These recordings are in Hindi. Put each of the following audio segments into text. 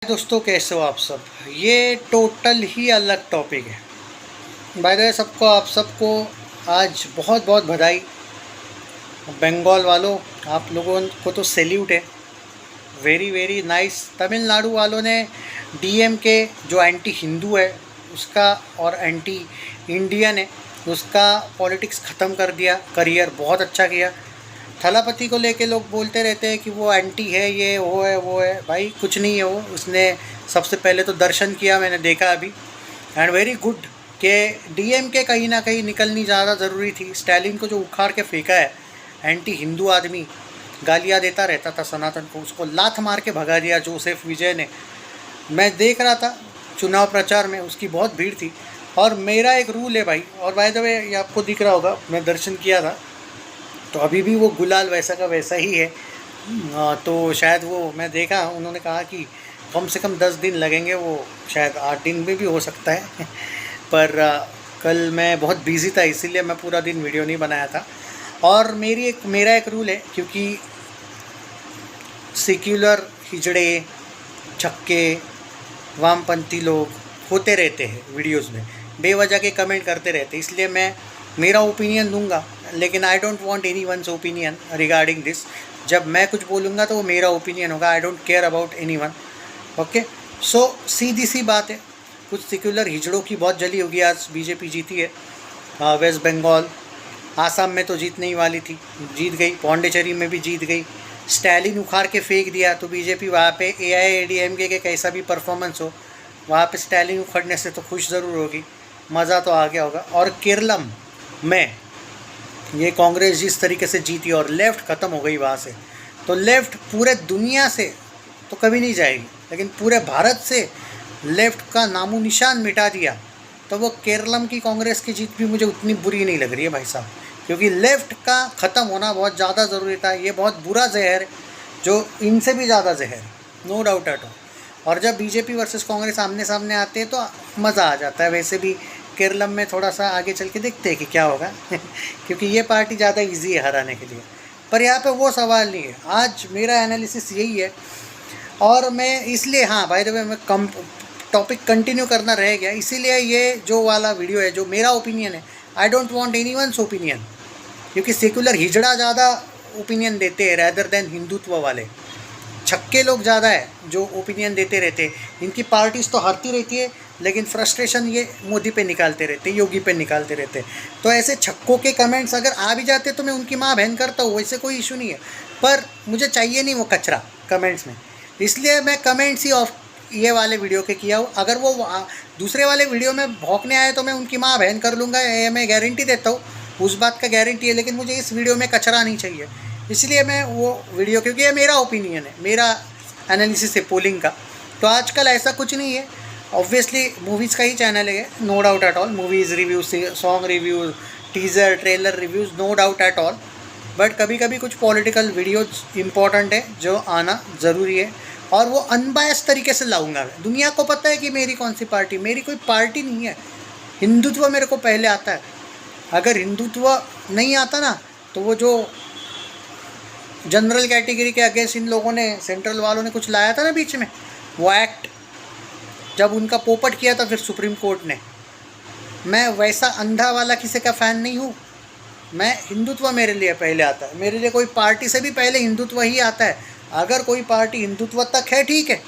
दोस्तों, कैसे हो आप सब। ये टोटल ही अलग टॉपिक है। बाय द वे, आप सबको आज बहुत बहुत बधाई। बंगाल वालों, आप लोगों को तो सैल्यूट है। Very very nice. तमिलनाडु वालों ने डीएम के जो एंटी हिंदू है उसका और एंटी इंडियन है उसका पॉलिटिक्स ख़त्म कर दिया। करियर बहुत अच्छा किया। थलापति को लेके लोग बोलते रहते हैं कि वो एंटी है, ये वो है। भाई कुछ नहीं है वो। उसने सबसे पहले तो दर्शन किया, मैंने देखा अभी। एंड वेरी गुड कि डीएम के कहीं ना कहीं निकलनी ज़्यादा ज़रूरी थी। स्टैलिन को जो उखाड़ के फेंका है, एंटी हिंदू आदमी गालियाँ देता रहता था सनातन को, उसको लात मार के भगा दिया जोसेफ विजय ने। मैं देख रहा था चुनाव प्रचार में, उसकी बहुत भीड़ थी। और मेरा एक रूल है भाई, और बाय द वे ये आपको दिख रहा होगा, मैं दर्शन किया था तो अभी भी वो गुलाल वैसा का वैसा ही है। तो शायद वो, मैं देखा उन्होंने कहा कि कम से कम 10 दिन लगेंगे, वो शायद 8 दिन में भी हो सकता है पर कल मैं बहुत बिज़ी था इसीलिए मैं पूरा दिन वीडियो नहीं बनाया था। और मेरा एक रूल है, क्योंकि सेक्युलर हिजड़े छक्के वामपंथी लोग होते रहते हैं वीडियोस में, बेवजह के कमेंट करते रहते, इसलिए मैं मेरा ओपिनियन दूंगा, लेकिन I don't want anyone's opinion regarding this. जब मैं कुछ बोलूँगा तो वो मेरा ओपिनियन होगा। I don't care about anyone. Okay, so सीधी सी बात है, कुछ सेक्युलर हिजड़ों की बहुत जली होगी। आज बीजेपी जीती है वेस्ट बंगाल, आसाम में तो जीतने ही वाली थी, जीत गई। पौंडीचेरी में भी जीत गई। स्टैलिन उखाड़ के फेंक दिया तो बीजेपी वहाँ पे AIADMK के कैसा भी परफॉर्मेंस हो, वहाँ पे स्टैलिन उखड़ने से तो खुश ज़रूर होगी, मज़ा तो आ गया होगा। और केरलम में ये कांग्रेस जिस तरीके से जीती और लेफ़्ट ख़त्म हो गई वहाँ से, तो लेफ़्ट पूरे दुनिया से तो कभी नहीं जाएगी, लेकिन पूरे भारत से लेफ़्ट का नामो निशान मिटा दिया, तो वो केरलम की कांग्रेस की जीत भी मुझे उतनी बुरी नहीं लग रही है भाई साहब, क्योंकि लेफ़्ट का ख़त्म होना बहुत ज़्यादा ज़रूरी था। ये बहुत बुरा जहर है, जो इनसे भी ज़्यादा जहर है, नो डाउट एट ऑल। और जब बीजेपी वर्सेस कांग्रेस आमने सामने आते हैं तो मज़ा आ जाता है। वैसे भी केरलम में थोड़ा सा आगे चल के देखते हैं कि क्या होगा क्योंकि ये पार्टी ज़्यादा इजी है हराने के लिए। पर यहाँ पे वो सवाल नहीं है। आज मेरा एनालिसिस यही है, और मैं इसलिए, हाँ बाय द वे, मैं कम टॉपिक कंटिन्यू करना रह गया, इसीलिए ये जो वाला वीडियो है, जो मेरा ओपिनियन है, आई don't want anyone's opinion, क्योंकि सेकुलर हिजड़ा ज़्यादा ओपिनियन देते हैं रैदर देन हिंदुत्व वाले। छक्के लोग ज़्यादा है जो ओपिनियन देते रहते हैं। इनकी पार्टीज़ तो हारती रहती है, लेकिन फ्रस्ट्रेशन ये मोदी पे निकालते रहते, योगी पे निकालते रहते। तो ऐसे छक्कों के कमेंट्स अगर आ भी जाते तो मैं उनकी माँ बहन करता हूँ, वैसे कोई इशू नहीं है, पर मुझे चाहिए नहीं वो कचरा कमेंट्स में। इसलिए मैं कमेंट्स ही ऑफ ये वाले वीडियो के किया हूँ। अगर वो दूसरे वाले वीडियो में भौंकने आए तो मैं उनकी माँ बहन कर लूँगा, ये मैं गारंटी देता हूँ, उस बात का गारंटी है। लेकिन मुझे इस वीडियो में कचरा नहीं चाहिए, इसलिए मैं वो वीडियो, क्योंकि ये मेरा ओपिनियन है, मेरा एनालिसिस है पोलिंग का। तो आजकल ऐसा कुछ नहीं है। ऑब्वियसली मूवीज़ का ही चैनल है, no doubt at all. Movies reviews, song reviews, teaser trailer reviews, no doubt at all. But कभी कभी कुछ पॉलिटिकल वीडियोज़ इंपॉर्टेंट है जो आना ज़रूरी है, और वो अनबायस तरीके से लाऊंगा मैं। दुनिया को पता है कि मेरी कौन सी पार्टी, मेरी कोई पार्टी नहीं है। हिंदुत्व मेरे को पहले आता है। अगर हिंदुत्व नहीं आता ना, तो वो जो जनरल कैटेगरी के अगेंस्ट इन लोगों ने, सेंट्रल वालों ने कुछ लाया था ना बीच में, वो एक्ट, जब उनका पोपट किया था फिर सुप्रीम कोर्ट ने, मैं वैसा अंधा वाला किसी का फ़ैन नहीं हूँ। मैं, हिंदुत्व मेरे लिए पहले आता है। मेरे लिए कोई पार्टी से भी पहले हिंदुत्व ही आता है। अगर कोई पार्टी हिंदुत्व तक है, ठीक है,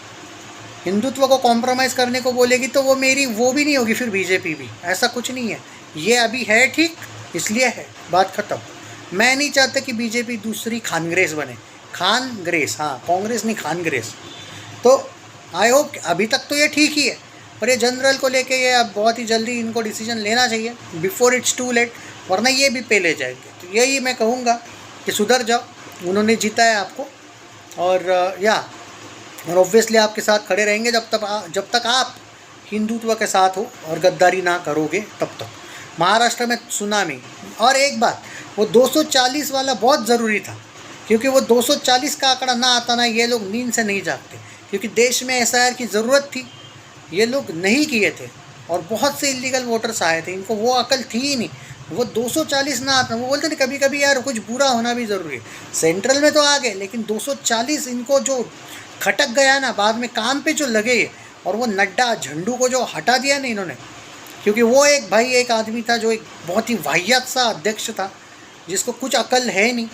हिंदुत्व को कॉम्प्रोमाइज़ करने को बोलेगी तो वो मेरी वो भी नहीं होगी, फिर बीजेपी भी। ऐसा कुछ नहीं है, ये अभी है ठीक, इसलिए है, बात ख़त्म। मैं नहीं चाहता कि बीजेपी दूसरी खानग्रेस बने। खानग्रेस, हाँ, कांग्रेस नहीं, खानग्रेस। तो आई होप, अभी तक तो ये ठीक ही है, पर ये जनरल को लेके ये अब बहुत ही जल्दी इनको डिसीजन लेना चाहिए, बिफोर इट्स टू लेट, वरना ये भी पे ले जाएंगे। तो यही मैं कहूँगा कि सुधर जाओ, उन्होंने जीता है आपको, और और ऑब्वियसली आपके साथ खड़े रहेंगे जब तक आप हिंदुत्व के साथ हो और गद्दारी ना करोगे तब तक। महाराष्ट्र में सुनामी। और एक बात, वो 240 वाला बहुत ज़रूरी था, क्योंकि वो 240 का आंकड़ा ना आता ना, ये लोग नींद से नहीं जागते, क्योंकि देश में SIR की ज़रूरत थी, ये लोग नहीं किए थे, और बहुत से इलीगल वोटर्स आए थे, इनको वो अकल थी ही नहीं। वो 240 ना आता, वो बोलते थे कभी कभी यार कुछ बुरा होना भी ज़रूरी है। सेंट्रल में तो आ गए, लेकिन 240 इनको जो खटक गया ना, बाद में काम पे जो लगे ये, और वो नड्डा झंडू को जो हटा दिया ना इन्होंने, क्योंकि वो एक भाई एक आदमी था जो एक बहुत ही वाहियात सा अध्यक्ष था जिसको कुछ अकल है नहीं,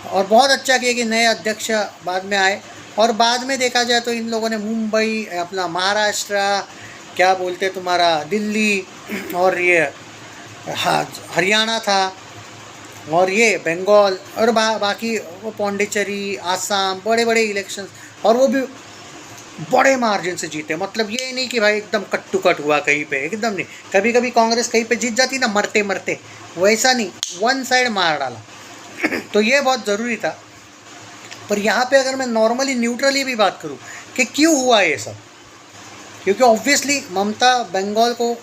और बहुत अच्छा किया कि नए अध्यक्ष बाद में आए। और बाद में देखा जाए तो इन लोगों ने मुंबई, अपना महाराष्ट्र, क्या बोलते तुम्हारा दिल्ली, और ये हाँ हरियाणा था, और ये बंगाल, और बाकी वो पौंडीचेरी, आसाम, बड़े बड़े इलेक्शन, और वो भी बड़े मार्जिन से जीते। मतलब ये नहीं कि भाई एकदम कट टू कट हुआ कहीं पे, एकदम नहीं। कभी कभी कांग्रेस कहीं पे जीत जाती ना मरते मरते, वैसा नहीं, वन साइड मार डाला। तो ये बहुत ज़रूरी था। पर यहाँ पे अगर मैं नॉर्मली न्यूट्रली भी बात करूँ कि क्यों हुआ ये सब, क्योंकि ऑब्वियसली ममता बंगाल को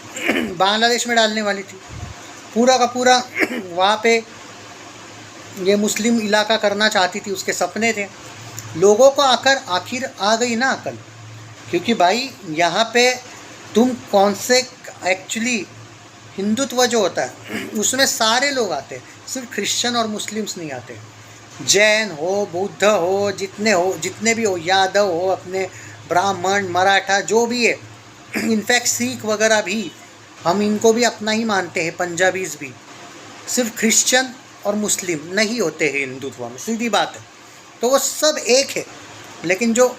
बांग्लादेश में डालने वाली थी, पूरा का पूरा वहाँ पे ये मुस्लिम इलाका करना चाहती थी, उसके सपने थे। लोगों को आखिर आ गई ना अकल, क्योंकि भाई यहाँ पे तुम कौन से एक्चुअली हिंदुत्व जो होता है उसमें सारे लोग आते हैं, सिर्फ क्रिश्चियन और मुस्लिम्स नहीं आते। जैन हो, बुद्ध हो, जितने भी हो, यादव हो, अपने ब्राह्मण, मराठा, जो भी है, इनफैक्ट सिख वगैरह भी, हम इनको भी अपना ही मानते हैं, पंजाबीज़ भी। सिर्फ क्रिश्चियन और मुस्लिम नहीं होते हैं हिंदुत्व में, सीधी बात है। तो वो सब एक है। लेकिन जो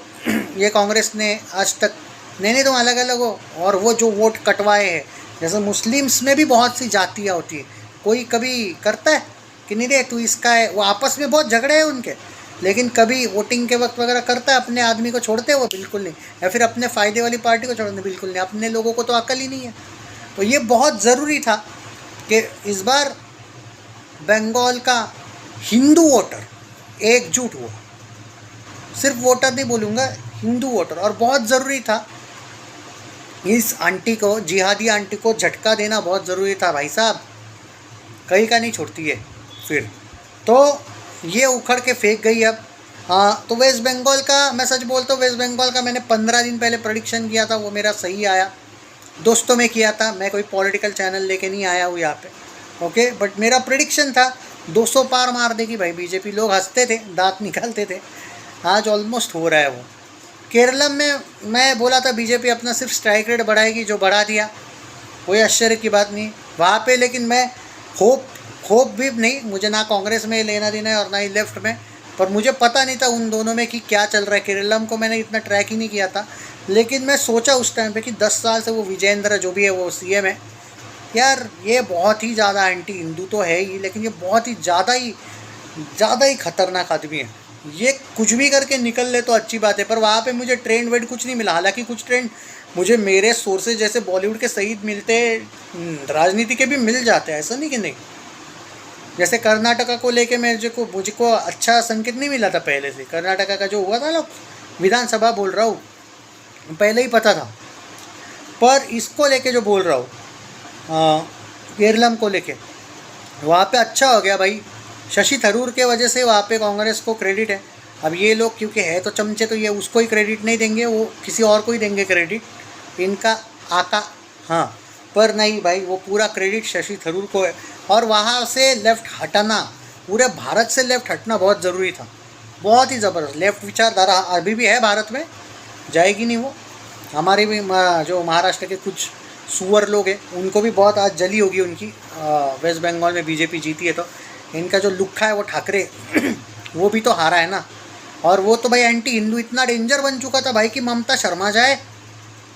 ये कांग्रेस ने आज तक, नहीं तुम अलग अलग हो, और वो जो वोट कटवाए हैं, जैसे मुस्लिम्स में भी बहुत सी जातियाँ होती है, कोई कभी करता है कि नहीं रे तू इसका है, वो आपस में बहुत झगड़े हैं उनके, लेकिन कभी वोटिंग के वक्त वगैरह करता है, अपने आदमी को छोड़ते हैं वो बिल्कुल नहीं, या फिर अपने फ़ायदे वाली पार्टी को छोड़ते बिल्कुल नहीं। अपने लोगों को तो अकल ही नहीं है। तो ये बहुत ज़रूरी था कि इस बार बंगाल का हिंदू वोटर एकजुट हुआ, सिर्फ वोटर नहीं बोलूँगा, हिंदू वोटर। और बहुत ज़रूरी था इस आंटी को, जिहादी आंटी को झटका देना बहुत ज़रूरी था भाई साहब, कहीं का नहीं छोड़ती है फिर। तो ये उखड़ के फेंक गई अब। हाँ, तो वेस्ट बंगाल का मैं सच बोलता हूँ, वेस्ट बंगाल का मैंने 15 दिन पहले प्रेडिक्शन किया था, वो मेरा सही आया। दोस्तों में किया था, मैं कोई पॉलिटिकल चैनल लेके नहीं आया हूँ यहाँ पे, ओके। बट मेरा प्रेडिक्शन था 200 पार मार देगी भाई बीजेपी। लोग हंसते थे, दांत निकालते थे, आज ऑलमोस्ट हो रहा है वो। केरलम में मैं बोला था बीजेपी अपना सिर्फ स्ट्राइक रेट बढ़ाएगी, जो बढ़ा दिया, कोई आश्चर्य की बात नहीं वहाँ पे। लेकिन मैं होप भी नहीं, मुझे ना कांग्रेस में लेना देना है और ना ही लेफ्ट में, पर मुझे पता नहीं था उन दोनों में कि क्या चल रहा है। केरलम को मैंने इतना ट्रैक ही नहीं किया था, लेकिन मैं सोचा उस टाइम पे कि 10 साल से वो विजेंद्र जो भी है वो सीएम है, यार ये बहुत ही ज़्यादा एंटी हिंदू तो है ही, लेकिन ये बहुत ही ज़्यादा ही खतरनाक आदमी है। ये कुछ भी करके निकल ले तो अच्छी बात है, पर वहाँ पे मुझे ट्रेंड वेंड कुछ नहीं मिला। हालांकि कुछ ट्रेंड मुझे मेरे सोर्सेज जैसे बॉलीवुड के सही मिलते, राजनीति के भी मिल जाते हैं, ऐसा नहीं कि नहीं। जैसे कर्नाटका को लेके मुझको अच्छा संकेत नहीं मिला था पहले से। कर्नाटका का जो हुआ था ना, विधानसभा बोल रहा हूँ, पहले ही पता था। पर इसको लेके जो बोल रहा हूँ, केरलम को लेके, वहाँ पे अच्छा हो गया भाई। शशि थरूर के वजह से वहाँ पे कांग्रेस को क्रेडिट है। अब ये लोग क्योंकि है तो चमचे, तो ये उसको ही क्रेडिट नहीं देंगे, वो किसी और को ही देंगे क्रेडिट, इनका आका। हाँ, पर नहीं भाई, वो पूरा क्रेडिट शशि थरूर को है। और वहाँ से लेफ़्ट हटाना, पूरे भारत से लेफ़्ट हटना बहुत ज़रूरी था, बहुत ही ज़बरदस्त। लेफ़्ट विचारधारा अभी भी है भारत में, जाएगी नहीं वो। हमारे भी जो महाराष्ट्र के कुछ सुअर लोग हैं, उनको भी बहुत आज जली होगी उनकी, वेस्ट बंगाल में बीजेपी जीती है तो। इनका जो लुक्खा है वो ठाकरे वो भी तो हारा है ना। और वो तो भाई एंटी हिंदू इतना डेंजर बन चुका था भाई कि ममता शर्मा जाए,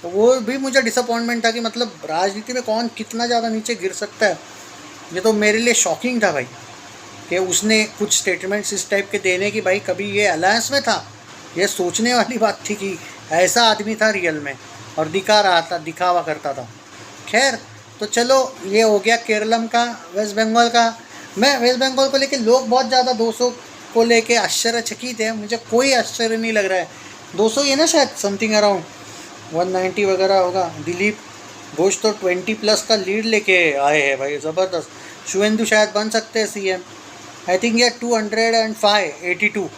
तो वो भी मुझे डिसअपॉइंटमेंट था कि मतलब राजनीति में कौन कितना ज़्यादा नीचे गिर सकता है। ये तो मेरे लिए शॉकिंग था भाई कि उसने कुछ स्टेटमेंट्स इस टाइप के देने की, भाई कभी ये अलायंस में था, ये सोचने वाली बात थी कि ऐसा आदमी था रियल में और दिखा रहा था, दिखावा करता था। खैर, तो चलो ये हो गया केरलम का। वेस्ट बंगाल का, मैं वेस्ट बंगाल को लेके लोग बहुत ज़्यादा 200 को लेके आश्चर्यचकित है, मुझे कोई आश्चर्य नहीं लग रहा है। 200 ये ना शायद समथिंग अराउंड 190 वगैरह होगा। दिलीप घोष तो 20+ का लीड लेके आए हैं भाई, ज़बरदस्त। शुवेंदु शायद बन सकते हैं सीएम, आई थिंक ये 205-82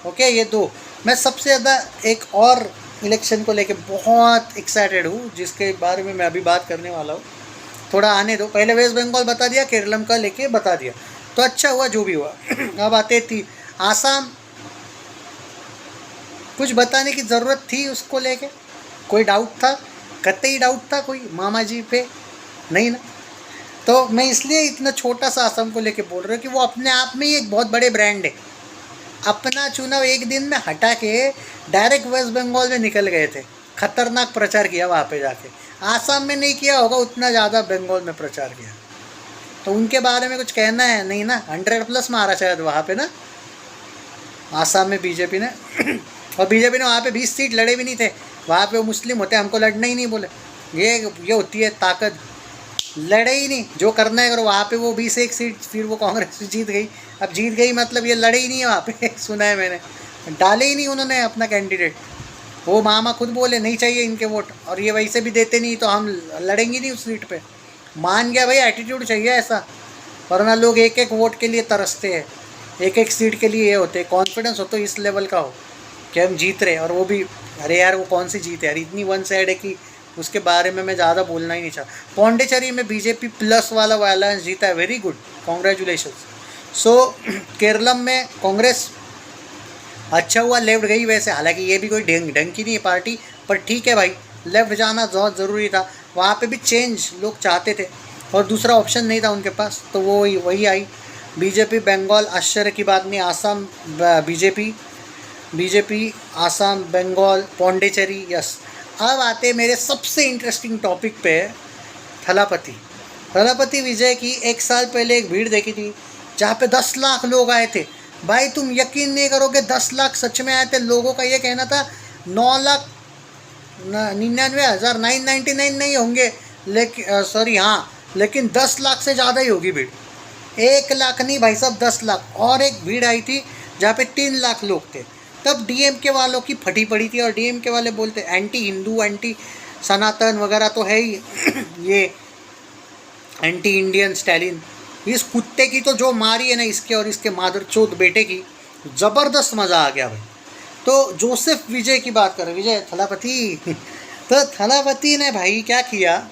ओके। ये दो। मैं सबसे ज़्यादा एक और इलेक्शन को लेके बहुत एक्साइटेड हूँ, जिसके बारे में मैं अभी बात करने वाला हूँ। थोड़ा आने दो, पहले वेस्ट बंगाल बता दिया, केरलम का लेके बता दिया, तो अच्छा हुआ जो भी हुआ। अब आते थी आसाम। कुछ बताने की ज़रूरत थी उसको लेके? कोई डाउट था? कतई डाउट था कोई मामा जी पे? नहीं ना। तो मैं इसलिए इतना छोटा सा असम को लेके बोल रहा हूँ कि वो अपने आप में ही एक बहुत बड़े ब्रांड है। अपना चुनाव एक दिन में हटा के डायरेक्ट वेस्ट बंगाल में निकल गए थे, खतरनाक प्रचार किया वहाँ पे जाके। आसाम में नहीं किया होगा उतना ज़्यादा, बंगाल में प्रचार किया। तो उनके बारे में कुछ कहना है नहीं ना। 100+ मारा शायद वहाँ पे ना, आसाम में बीजेपी ने। और बीजेपी ने वहाँ पे 20 सीट लड़े भी नहीं थे। वहाँ पे वो मुस्लिम होते, हमको लड़ना ही नहीं बोले। ये होती है ताकत, लड़े ही नहीं, जो करना है करो। वहाँ पे वो 21 सीट फिर वो कांग्रेस जीत गई। अब जीत गई मतलब ये लड़े ही नहीं है वहाँ पे। सुना है मैंने, डाले ही नहीं उन्होंने अपना कैंडिडेट। वो मामा खुद बोले नहीं चाहिए इनके वोट, और ये वैसे भी देते नहीं तो हम लड़ेंगे नहीं उस सीट पे। मान गया भाई, एटीट्यूड चाहिए ऐसा, वरना लोग एक एक वोट के लिए तरसते हैं, एक एक सीट के लिए ये होते हैं। कॉन्फिडेंस हो तो इस लेवल का हो कि हम जीत रहे, और वो भी अरे यार वो कौन सी जीत है यार, इतनी वन साइड है कि उसके बारे में मैं ज़्यादा बोलना ही नहीं चाहता। पौंडीचेरी में बीजेपी प्लस वाला अलायंस जीता है, वेरी गुड, कॉन्ग्रेचुलेशन। सो केरलम में कांग्रेस अच्छा हुआ लेफ्ट गई वैसे, हालांकि ये भी कोई ढंग की नहीं है पार्टी, पर ठीक है भाई, लेफ्ट जाना बहुत ज़रूरी था। वहाँ पे भी चेंज लोग चाहते थे और दूसरा ऑप्शन नहीं था उनके पास, तो वो वही आई बीजेपी। बंगाल आश्चर्य की बात नहीं, आसाम बीजेपी आसाम, बंगाल, पौंडीचेरी, यस। अब आते मेरे सबसे इंटरेस्टिंग टॉपिक पे, थलापति विजय की 1 साल पहले एक भीड़ देखी थी जहाँ पे 10 लाख लोग आए थे। भाई तुम यकीन नहीं करोगे, 10 लाख सच में आए थे। लोगों का ये कहना था 9,99,999 नहीं होंगे, लेकिन सॉरी हाँ, लेकिन 10 लाख से ज़्यादा ही होगी भीड़। 1 लाख नहीं भाई साहब, 10 लाख। और एक भीड़ आई थी जहाँ पे 3 लाख लोग थे। तब डीएमके वालों की फटी पड़ी थी, और डीएमके वाले बोलते एंटी हिंदू, एंटी सनातन वगैरह तो है ही। ये एंटी इंडियन स्टैलिन, इस कुत्ते की तो जो मारी है ना, इसके और इसके मादरचोद बेटे की, ज़बरदस्त मज़ा आ गया भाई। तो जोसेफ विजय की बात करें, विजय थलापति। तो थलापति ने भाई क्या किया,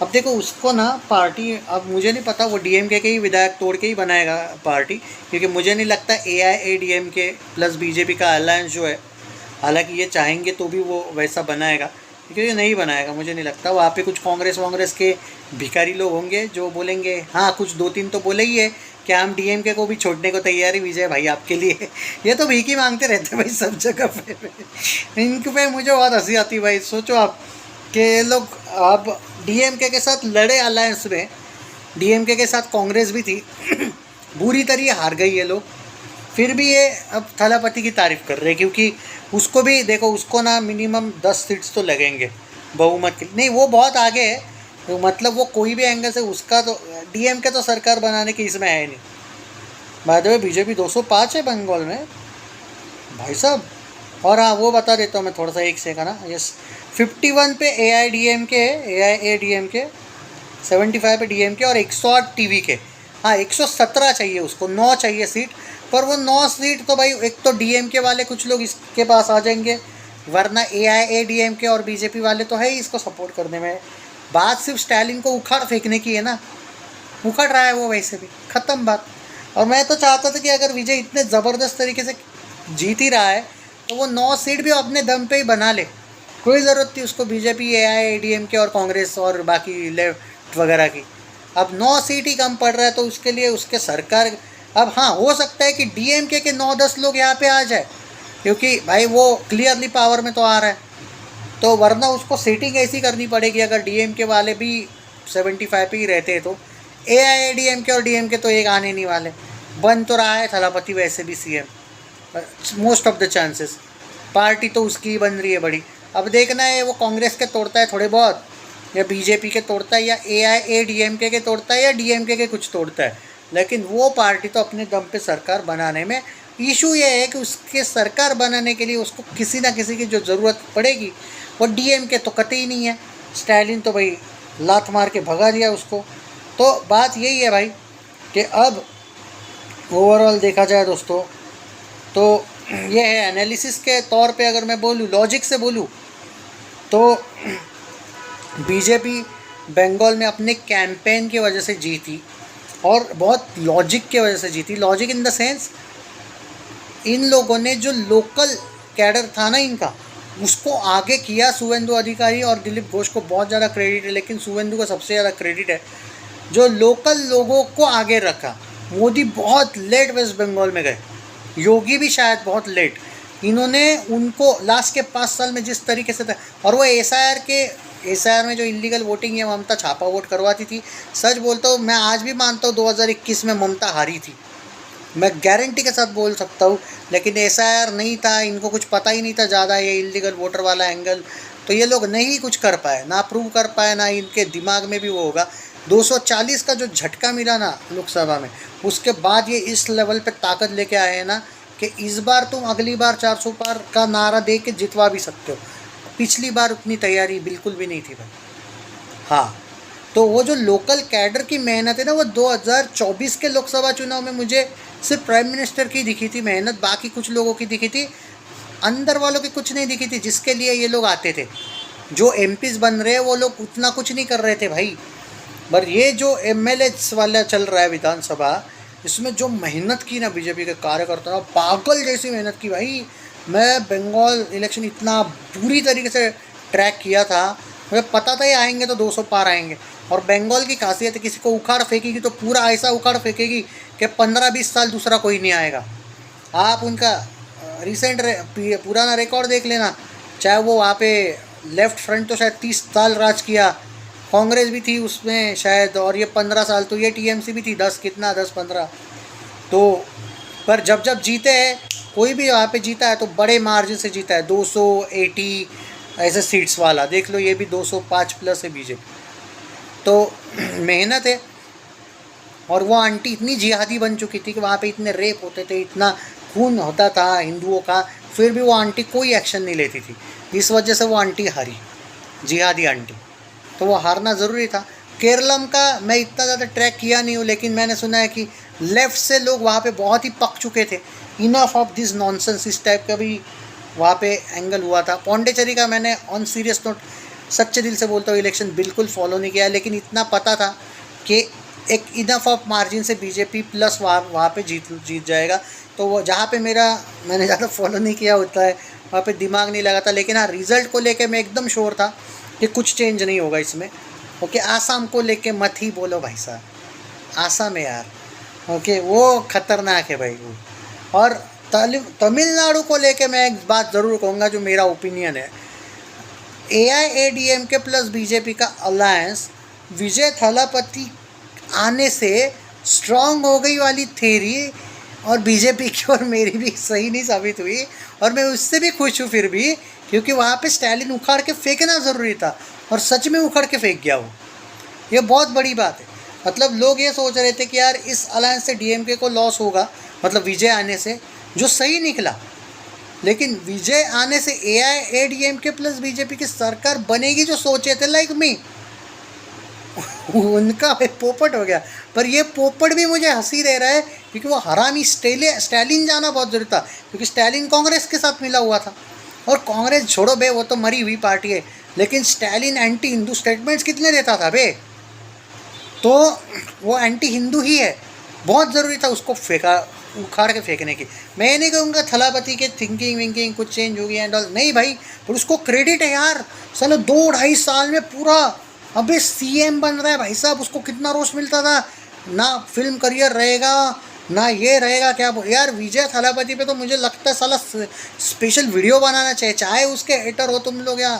अब देखो उसको ना पार्टी, अब मुझे नहीं पता वो डीएमके के ही विधायक तोड़ के ही बनाएगा पार्टी, क्योंकि मुझे नहीं लगता AIADMK प्लस बीजेपी का अलायंस जो है, हालांकि ये चाहेंगे तो भी वो वैसा बनाएगा, क्योंकि नहीं बनाएगा मुझे नहीं लगता। वहाँ पे कुछ कांग्रेस के भिखारी लोग होंगे जो बोलेंगे, हाँ कुछ 2-3 तो बोले ही है कि हम डीएमके को भी छोड़ने को तैयार है विजय भाई आपके लिए। ये तो भीख ही मांगते रहते भाई सब जगह पे। इनके पे मुझे बहुत हंसी आती भाई। सोचो आप कि ये लोग अब डीएमके के साथ लड़े अलायंस में, डीएमके के साथ कांग्रेस भी थी, बुरी तरह हार गई ये लोग, फिर भी ये अब थलापति की तारीफ़ कर रहे हैं, क्योंकि उसको भी देखो, उसको ना मिनिमम 10 सीट्स तो लगेंगे बहुमत के। नहीं वो बहुत आगे है, तो मतलब वो कोई भी एंगल से उसका तो डीएमके तो सरकार बनाने की इसमें है नहीं। बाय द वे बीजेपी 205 है बंगाल में भाई साहब। और हाँ वो बता देता हूँ मैं थोड़ा सा, एक सेकंड ना, यस 51 पे AIADMK, 75 पे डीएमके और 108 TVK। हाँ 117 चाहिए उसको, 9 चाहिए सीट, पर वो 9 सीट तो भाई एक तो डीएमके वाले कुछ लोग इसके पास आ जाएंगे, वरना AIADMK और बीजेपी वाले तो है ही इसको सपोर्ट करने में। बात सिर्फ स्टालिन को उखाड़ फेंकने की है ना, उखड़ रहा है वो वैसे भी, ख़त्म बात। और मैं तो चाहता था कि अगर विजय इतने ज़बरदस्त तरीके से जीत ही रहा है तो वो 9 सीट भी अपने दम पे ही बना ले, कोई ज़रूरत थी उसको बीजेपी, AIADMK और कांग्रेस और बाकी लेफ्ट वगैरह की। अब 9 सीट ही कम पड़ रहा है तो उसके लिए उसके सरकार, अब हाँ हो सकता है कि डीएमके के 9-10 लोग यहाँ पे आ जाए, क्योंकि भाई वो क्लियरली पावर में तो आ रहा है, तो वरना उसको सीटिंग ऐसी करनी पड़ेगी। अगर डीएमके वाले भी 75 पे ही रहते हैं तो AIADMK और डीएमके तो एक आने नहीं वाले। बन तो रहा है थलापति वैसे भी CM, most of the chances, party तो उसकी ही बन रही है बड़ी। अब देखना है वो कांग्रेस के तोड़ता है थोड़े बहुत, या बीजेपी के तोड़ता है, या AIADMK के तोड़ता है, या डीएमके के कुछ तोड़ता है, लेकिन वो पार्टी तो अपने दम पे सरकार बनाने में। इशू ये है कि उसके सरकार बनाने के लिए उसको किसी ना किसी की जो ज़रूरत पड़ेगी, वो डीएमके तो कतई नहीं है। स्टालिन तो भाई लात मार के भगा दिया उसको। तो बात यही है भाई कि अब ओवरऑल देखा जाए दोस्तों, तो ये है एनालिसिस के तौर पे, अगर मैं बोलूँ लॉजिक से बोलूँ तो बीजेपी बंगाल में अपने कैंपेन की वजह से जीती, और बहुत लॉजिक की वजह से जीती। लॉजिक इन द सेंस, इन लोगों ने जो लोकल कैडर था ना इनका, उसको आगे किया शुभेंदु अधिकारी और दिलीप घोष को बहुत ज़्यादा क्रेडिट है, लेकिन शुभेंदु को सबसे ज़्यादा क्रेडिट है जो लोकल लोगों को आगे रखा। मोदी बहुत लेट वेस्ट बंगाल में गए, योगी भी शायद बहुत लेट, इन्होंने उनको लास्ट के 5 साल में जिस तरीके से था, और वो एसआईआर में जो इलीगल वोटिंग है, ममता छापा वोट करवाती थी। सच बोलता हूँ, मैं आज भी मानता हूँ 2021 में ममता हारी थी, मैं गारंटी के साथ बोल सकता हूँ, लेकिन एसआईआर नहीं था, इनको कुछ पता ही नहीं था ज़्यादा ये इलीगल वोटर वाला एंगल, तो ये लोग नहीं कुछ कर पाए, ना प्रूव कर पाए, ना इनके दिमाग में भी वो होगा। 240 का जो झटका मिला ना लोकसभा में, उसके बाद ये इस लेवल पे ताकत लेके आए हैं ना कि इस बार तुम अगली बार 400 पार का नारा दे के जितवा भी सकते हो। पिछली बार उतनी तैयारी बिल्कुल भी नहीं थी भाई। हाँ, तो वो जो लोकल कैडर की मेहनत है ना, वो 2024 के लोकसभा चुनाव में मुझे सिर्फ प्राइम मिनिस्टर की दिखी थी मेहनत, बाकी कुछ लोगों की दिखी थी, अंदर वालों की कुछ नहीं दिखी थी, जिसके लिए ये लोग आते थे। जो एमपीज बन रहे हैं वो लोग उतना कुछ नहीं कर रहे थे भाई, पर ये जो एमएलए वाला चल रहा है विधानसभा, इसमें जो मेहनत की ना बीजेपी के कार्यकर्ताओं, पागल जैसी मेहनत की भाई। मैं बंगाल इलेक्शन इतना बुरी तरीके से ट्रैक किया था, मुझे पता था ये आएंगे तो 200 पार आएंगे। और बंगाल की खासियत है, किसी को उखाड़ फेंकेगी तो पूरा ऐसा उखाड़ फेंकेगी कि 15-20 साल दूसरा कोई नहीं आएगा। आप उनका रिसेंट पुराना रिकॉर्ड देख लेना, चाहे वो वहाँ पे लेफ्ट फ्रंट तो शायद 30 साल राज किया, कांग्रेस भी थी उसमें शायद, और ये 15 साल, तो ये टीएमसी भी थी 10-15। तो पर जब जब जीते हैं, कोई भी वहाँ पे जीता है तो बड़े मार्जिन से जीता है, 280 ऐसे सीट्स वाला, देख लो ये भी 205 प्लस है बीजेपी। तो मेहनत है। और वो आंटी इतनी जिहादी बन चुकी थी कि वहाँ पे इतने रेप होते थे, इतना खून होता था हिंदुओं का, फिर भी वो आंटी कोई एक्शन नहीं लेती थी। इस वजह से वो आंटी हारी, जिहादी आंटी, तो वो हारना ज़रूरी था। केरलम का मैं इतना ज़्यादा ट्रैक किया नहीं हूँ, लेकिन मैंने सुना है कि लेफ़्ट से लोग वहाँ पे बहुत ही पक चुके थे, इनफ ऑफ दिस नॉनसेंस, इस टाइप का भी वहाँ पे एंगल हुआ था। पौंडीचेरी का मैंने ऑन सीरियस नोट सच्चे दिल से बोलता हूँ इलेक्शन बिल्कुल फॉलो नहीं किया, लेकिन इतना पता था कि एक इनफ ऑफ मार्जिन से बीजेपी प्लस वहाँ पे जीत जाएगा। तो वो जहाँ पे मैंने ज़्यादा फॉलो नहीं किया होता है, वहाँ पे दिमाग नहीं लगा था, लेकिन हाँ रिज़ल्ट को लेके मैं एकदम श्योर था कि कुछ चेंज नहीं होगा इसमें। ओके, आसाम को लेके मत ही बोलो भाई साहब, आसाम है यार, ओके वो ख़तरनाक है भाई वो। और तमिलनाडु को लेके मैं एक बात ज़रूर कहूँगा जो मेरा ओपिनियन है, AIADMK प्लस बीजेपी का अलायंस विजय थलापति आने से स्ट्रांग हो गई वाली थेरी, और बीजेपी की और मेरी भी सही नहीं साबित हुई, और मैं उससे भी खुश हूँ फिर भी, क्योंकि वहाँ पे स्टालिन उखाड़ के फेंकना ज़रूरी था, और सच में उखाड़ के फेंक गया वो। ये बहुत बड़ी बात है। मतलब लोग ये सोच रहे थे कि यार इस अलायंस से DMK को लॉस होगा, मतलब विजय आने से, जो सही निकला। लेकिन विजय आने से AIADMK प्लस बीजेपी की सरकार बनेगी जो सोचे थे, लाइक मी, उनका पोपट हो गया। पर ये पोपट भी मुझे हंसी दे रहा है, क्योंकि वो हरामी स्टालिन जाना बहुत ज़रूरी था, क्योंकि स्टालिन कांग्रेस के साथ मिला हुआ था, और कांग्रेस छोड़ो बे, वो तो मरी हुई पार्टी है, लेकिन स्टालिन एंटी हिंदू स्टेटमेंट्स कितने देता था बे, तो वो एंटी हिंदू ही है, बहुत ज़रूरी था उसको उखाड़ के फेंकने की। मैं नहीं कहूँगा थलापति के थिंकिंग विंकिंग कुछ चेंज हो गई एंड ऑल, नहीं भाई, पर उसको क्रेडिट है यार, चलो 2-2.5 साल में पूरा अबे CM बन रहा है भाई साहब, उसको कितना रोष मिलता था, ना फिल्म करियर रहेगा ना ये रहेगा, क्या यार विजय थलापति पे तो मुझे लगता है साला स्पेशल वीडियो बनाना चाहिए, चाहे उसके हेटर हो तुम लोग या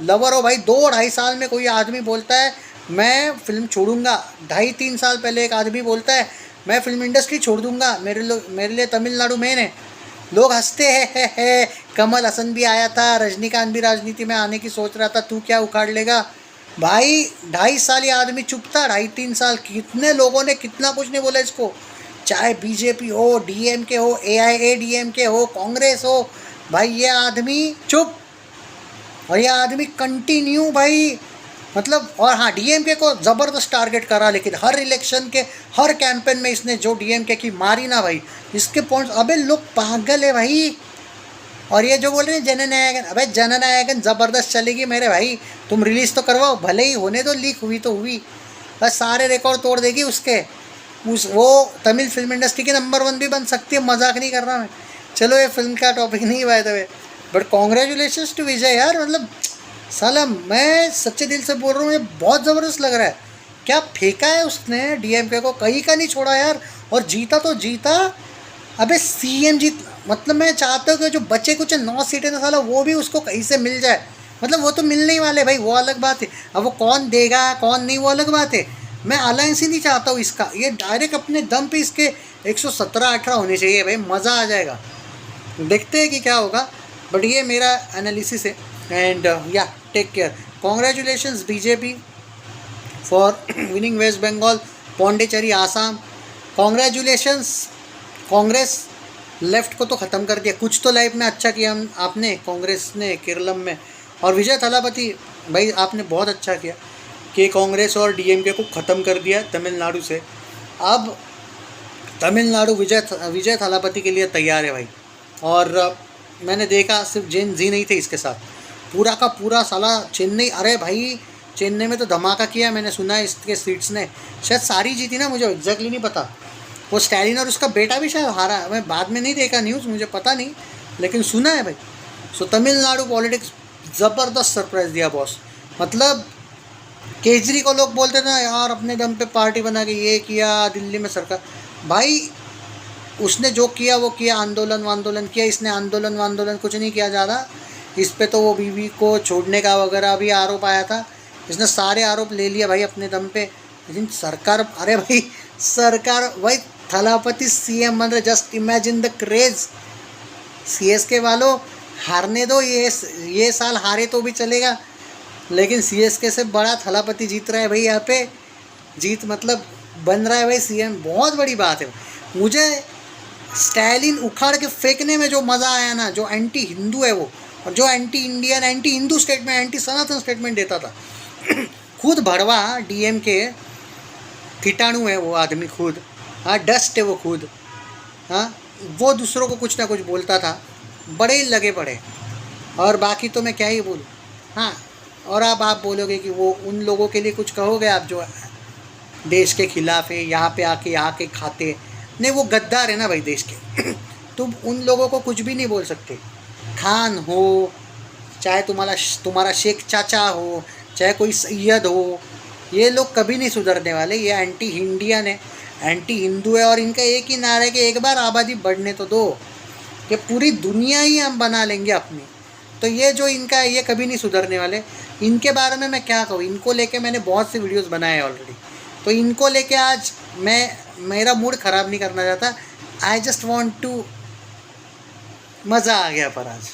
लवर हो भाई। 2-2.5 साल में कोई आदमी बोलता है मैं फिल्म छोड़ूंगा, 2.5-3 साल पहले एक आदमी बोलता है मैं फिल्म इंडस्ट्री छोड़ दूंगा, मेरे लिए तमिलनाडु मेन है, लोग हंसते हैं। कमल हसन भी आया था, रजनीकांत भी राजनीति में आने की सोच रहा था, तू क्या उखाड़ लेगा भाई। 2.5 साल ये आदमी चुप था, 2.5-3 साल, कितने लोगों ने कितना कुछ नहीं बोला इसको, चाहे बीजेपी हो, DMK हो, AIADMK हो, कांग्रेस हो, भाई ये आदमी चुप, और ये आदमी कंटिन्यू भाई, मतलब। और हाँ, DMK को ज़बरदस्त टारगेट करा, लेकिन हर इलेक्शन के हर कैंपेन में इसने जो DMK की मारी ना भाई, इसके पॉइंट्स, अबे लोग पागल है भाई। और ये जो बोल रहे हैं जननायकन, अबे जननायकन ज़बरदस्त चलेगी मेरे भाई, तुम रिलीज़ तो करवाओ, भले ही होने दो, लीक हुई तो हुई, बस सारे रिकॉर्ड तोड़ देगी उसके, वो तमिल फिल्म इंडस्ट्री की नंबर 1 भी बन सकती है, मजाक नहीं कर रहा मैं। चलो ये फिल्म का टॉपिक नहीं by the way, but congratulations to Vijay यार, मतलब साला मैं सच्चे दिल से बोल रहा हूँ, ये बहुत ज़बरदस्त लग रहा है। क्या फेंका है उसने डीएमके को, कहीं का नहीं छोड़ा यार, और जीता तो जीता। अबे सीएम जीत, मतलब मैं चाहता हूँ कि जो बचे कुछ 9 सीटें ना साला वो भी उसको कहीं से मिल जाए। मतलब वो तो मिलने ही वाले भाई, वो अलग बात है। अब वो कौन देगा कौन नहीं वो अलग बात है। मैं अलायंस ही नहीं चाहता हूँ इसका, ये डायरेक्ट अपने दम पे इसके 117-18 होने चाहिए भाई, मज़ा आ जाएगा। देखते हैं कि क्या होगा, बट ये मेरा एनालिसिस है। एंड या take care, congratulations BJP for winning West Bengal, Pondicherry, Assam. Congratulations Congress, left को तो ख़त्म कर दिया, कुछ तो लाइफ में अच्छा किया हम आपने कांग्रेस ने केरलम में। और विजय थलापति भाई आपने बहुत अच्छा किया कि कांग्रेस और डीएमके को ख़त्म कर दिया तमिलनाडु से। अब तमिलनाडु विजय थलापति के लिए तैयार है भाई। और मैंने देखा सिर्फ जैन जी नहीं थे इसके साथ, पूरा का पूरा साला चेन्नई, अरे भाई चेन्नई में तो धमाका किया। मैंने सुना है इसके सीट्स ने शायद सारी जीती ना, मुझे एग्जैक्टली नहीं पता। वो स्टैलिन और उसका बेटा भी शायद हारा, मैं बाद में नहीं देखा न्यूज़, मुझे पता नहीं, लेकिन सुना है भाई। सो तमिलनाडु पॉलिटिक्स ज़बरदस्त सरप्राइज़ दिया बॉस। मतलब केजरी को लोग बोलते थे ना यार अपने दम पे पार्टी बना के ये किया दिल्ली में सरकार, भाई उसने जो किया वो किया, आंदोलन वांदोलन किया इसने, आंदोलन वांदोलन कुछ नहीं किया ज़्यादा। इस पे तो वो बीवी को छोड़ने का वगैरह भी आरोप आया था, इसने सारे आरोप ले लिया भाई अपने दम पे। लेकिन सरकार, अरे भाई सरकार भाई थलापति सीएम बन रहे, just imagine the craze. CSK वालों हारने दो, ये साल हारे तो भी चलेगा, लेकिन सीएसके से बड़ा थलापति जीत रहा है भाई यहाँ पे। जीत मतलब बन रहा है भाई सीएम, बहुत बड़ी बात है। मुझे स्टैलिन उखाड़ के फेंकने में जो मज़ा आया ना, जो एंटी हिंदू है वो, और जो anti Indian anti Hindu statement, anti Sanatan statement देता था खुद भड़वा डीएम के कीटाणु है वो आदमी खुद, हाँ डस्ट है वो खुद, हाँ वो दूसरों को कुछ ना कुछ बोलता था, बड़े ही लगे पड़े। और बाकी तो मैं क्या ही बोलूँ। हाँ, और अब आप बोलोगे कि वो उन लोगों के लिए कुछ कहोगे आप जो देश के खिलाफ है, यहाँ पे आके यहाँ के खाते, नहीं वो गद्दार है ना भाई देश के तुम उन लोगों को कुछ भी नहीं बोल सकते। खान हो, चाहे तुम्हारा शेख चाचा हो, चाहे कोई सैयद हो, ये लोग कभी नहीं सुधरने वाले। ये एंटी इंडियन है, एंटी हिंदू है, और इनका एक ही नारा है कि एक बार आबादी बढ़ने तो दो, कि पूरी दुनिया ही हम बना लेंगे अपनी। तो ये जो इनका है ये कभी नहीं सुधरने वाले। इनके बारे में मैं क्या कहूँ, इनको लेके मैंने बहुत से वीडियोस बनाए हैं ऑलरेडी, तो इनको लेके आज मैं मेरा मूड ख़राब नहीं करना चाहता। आई जस्ट वॉन्ट टू, मज़ा आ गया पर आज।